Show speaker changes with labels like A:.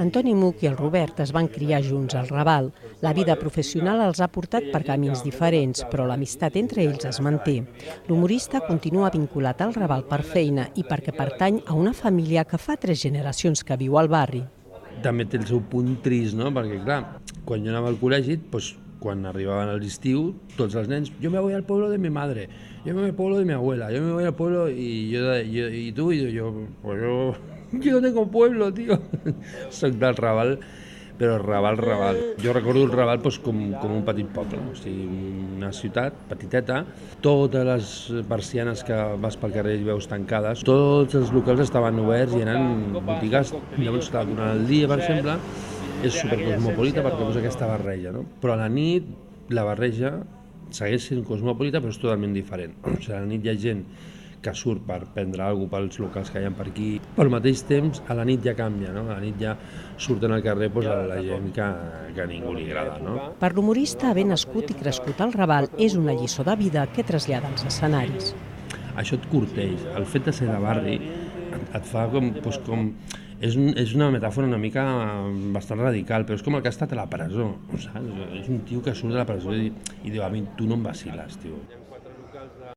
A: Antoni Much i el Robert es van criar junts al Raval. La vida professional els ha portat per camins diferents, però l'amistat entre ells es manté. L'humorista continua vinculat al Raval per feina i perquè pertany a una família que fa 3 generacions que viu al barri.
B: També té el seu punt trist, no? Perquè, clar, quan jo anava al col·legi, doncs, quan arribaven a l'estiu, tots els nens, jo me voy al pueblo de mi madre, yo me voy al pueblo de mi abuela, yo me voy al pueblo, y tú, y yo, pues yo no tengo pueblo, tío. Soc del Raval, però Raval. Jo recordo el Raval doncs, com un petit poble, o sigui, una ciutat petiteta, totes les persianes que vas pel carrer i veus tancades, tots els locals estaven oberts i eren botigues, llavors durant el dia, per exemple, és supercosmopolita perquè posa aquesta barreja, no? Però a la nit la barreja segueix sent cosmopolita però és totalment diferent. O sigui, a la nit hi ha gent que surt per prendre alguna cosa pels locals que hi ha per aquí. Però al mateix temps, a la nit ja canvia, no? A la nit ja surten al carrer la gent que a ningú li agrada, no?
A: Per l'humorista, haver nascut i crescut al Raval és una lliçó de vida que trasllada als escenaris.
B: Això et curteix. El fet de ser de barri et fa com... És una metàfora una mica bastant radical, però és com el que ha estat a la presó, saps? És un tio que surt de la presó i diu, a mi tu no em vaciles, tio.